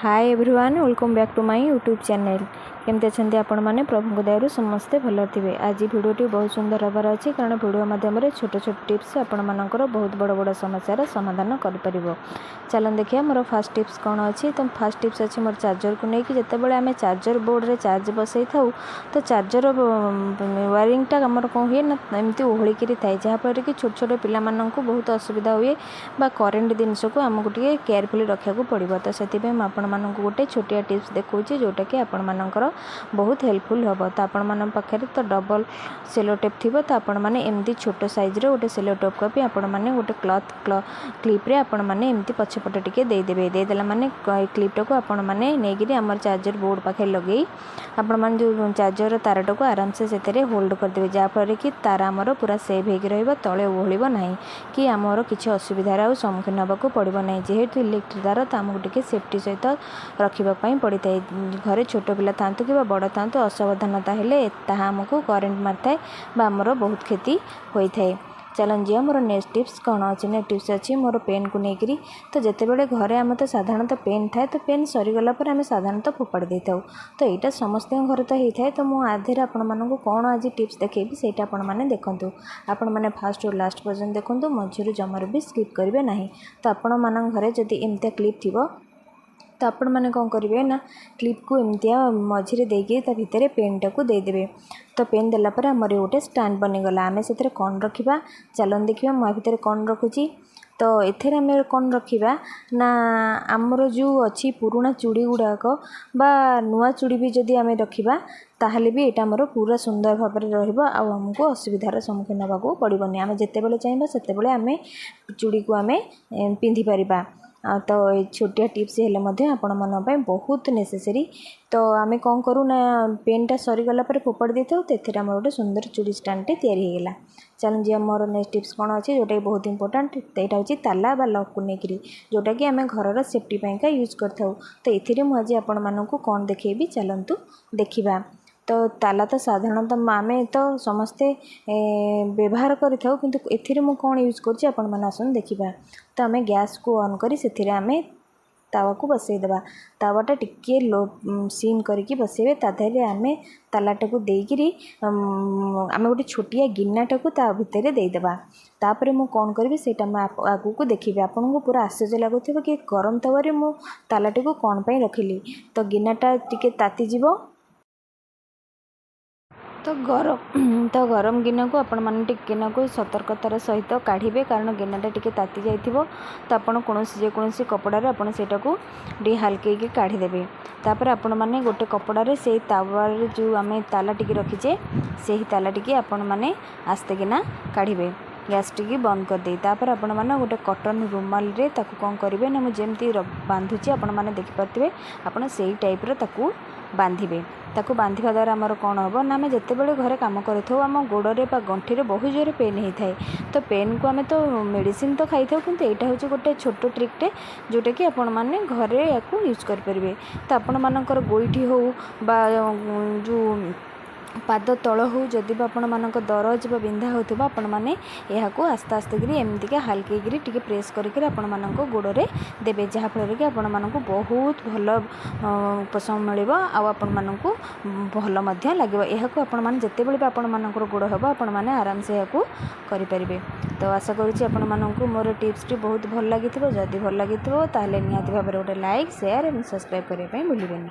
Hi everyone welcome back to my YouTube channel. केमती अच्छे आपण मैंने प्रभु दयारू समस्ते भल थे। आज भिडियोटी बहुत सुंदर हबार अच्छी कारण भिडियो माध्यम छोट छोट टिप्स आपण मानकर बहुत बड़ बड़ समस्यार समाधान कर। चलन देखिए मोर फास्ट टिप्स कौन अच्छी। तो फास्ट टिप्स अच्छी मोर चार्जर को लेकिन जितेबाला आम चार्जर बोर्ड रे चार्ज बसई था तो चार्जर वायरिंगटा आमर कौन हुए ना एमती ओहलिकी थाए जहाँफल कि छोट छोट पिला बहुत असुविधा हुए करेन्ट जिनस को आमको टे केयरफुली रखा पड़ो। तो से आपण मानक गोटे छोटिया टिप्स देखा जोटा कि आपण मानकर बहुत हेल्पफुल हम। तो आपण मान पाखे तो डबल सेलो टेप थी तो आपण मैंने एमती छोट साइज रे गोटे सेलो टेप को भी आपण मैंने गोटे क्लॉथ क्लिप्रे आपण मैंने एमती पछपटे टिके देदेवे देदेला माने क्लिपटा को आपण मैंने नहीं आम चार्जर बोर्ड पाखे लगे आपण मैंने जो चार्जर तारटा को आराम से से होल्ड करदे जहाँफल कि तार आमर पूरा सेव हो तले ओहलिब ना कि आमर किसी असुविधार सम्मुखीन होगा पड़ो ना। जेहेतु इलेक्ट्रिक तार तो आमको टे सेफ्टी सहित रखापी पड़ी था। घरे छोट पिला था कि बड़ था असावधानता हेले ताहा आमको करेन्ट मारि था आमर बहुत क्षति होता है। चलन जी मोर नेक्स्ट टिप्स कौन अच्छी। नेक्स्ट टिप्स अच्छी मोर पेन को लेकर। तो जितेबाला घरे आम तो साधारणतः पेन थाए तो पेन सरीगला आम साधारणतः फोपाड़ी दे था। तो यहाँ समस्त घर तो होता है। तो मुझे आधे आपण कौन आज टिप्स देखी से आपने देखूँ आपण मैंने फास्ट और लास्ट पर्यटन देखूँ मझीर जमार भी स्किप करेंगे ना। तो आपण मान घरे जदि एमती क्लिप थी तो आपण मैंने कौन करेंगे ना क्लिप को एमतिया मझीरे देके ता भितर पेनटा को देदेवे। तो पेन देलापर आमर गोटे स्टैंड बनीगला आम से कौन रखा चलन देखिए मुझे भितर कौन रखुची। तो एथेर आम कौन रखा ना आमर जो अच्छी पुराणा चूड़ी गुड़ाक बा नुआ चूड़ी भी जदि आम रखा ताहले भी यहाँ आमर पूरा सुंदर भाव में रमको असुविधार सम्मुखीन होगा पड़ोनी। आम जितेबाला चाहिए से आम चूड़ी को आम पिंधि पारिबा। तो छोटिया टिप्स हेल्ले आपण मन बहुत नेसेसरी। तो आम कौन करूँ ना पेनटा सरीगला फोपाड़ी दे था तो आम गोटे सुंदर चूड़ी स्टैंडटे तैयारी। चलन जी मोर नेक्स्ट टिप्स कौन अच्छी जोटा कि बहुत इंपोर्टेंट यहाँ हूँ ताला बा लक को लेकर जोटा कि आम घर सेफ्टी का यूज कर। तो ये मुझे आपण मानक कौन देखेबी चलतु देखा। तो ताला तो साधारणतः आम तो समस्ते व्यवहार करूँ किंतु एथिरे मु कौन यूज कर देखा। तो आम गैस को ऑन करी से आम तावा को बसईदेवा तावाटा टिके लो सीम करके बसइबे ताधे आम तालाटा को देकरी आम गोटे छोटिया गिन्नाटा को ता भितर देदेवा। तापर मु कौन करी से आगू को देखिए आपन को पूरा आश्चर्य लगुव कि गरम तावा मु तालाटी को कौन पाई रखिली। तो गिन्नाटा टिके ताती जीवो तो गरम गिना को आपण मैंने गिना को सतर्कतार सहित काढ़े कारण गिनाटा टी ताती जाइथिबो। तो आपड़ कौन जेकोसी कपड़ार आपड़ सेटा को टी हाल्के काढ़ीदेवे। तापर आपण मैंने गोटे कपड़ारे से तावार जो आम ताला टी रखीचे से ताला टी आपण मैंने आस्ते किना काढ़े गैस टी बंद कर दे। तापर आपण मैंने गोटे कटन रुमाल रे ताकू कौन करेंगे ना मुझे बांधुची आपण मैंने देखिपे आपड़ से टाइप्र ताकू बांधे। ताकू बांधा द्वारा आमर कौन हम ना आम जितेबाला घरे कम करें आम गोड़े गंठी में बहुत जोर पेन होता है। तो पेन को आम तो मेडिसिन तो खाई था कि यहाँ हूँ गोटे छोट ट्रिकटे जोटा कि आपण मैंने घरे या यूज करेंगे। तो आपण मानकर गोईठी हो बा जो पाद तल हो जदि आपण मानक दरज बिंधा होता आपण मैंने यहाँ आस्ते आस्ते एमती हाल्के टी प्रेस करके आपण मानक गोड़े देवे जहाँफल कि आपण मानक बहुत भल उपशम मिल आपण मानक भल लगे। यहाँ आपण मैंने जितेबाला भी आपण मानकर गोड़ हम आपण मैंने आराम से यहाँ करेंगे। तो आशा करुँच आपण मानक मोर टिप्स बहुत भल लगी जदि भल लगी ताहले निहाती भाव गोटे लाइक शेयर और सब्सक्राइब करने भूलें।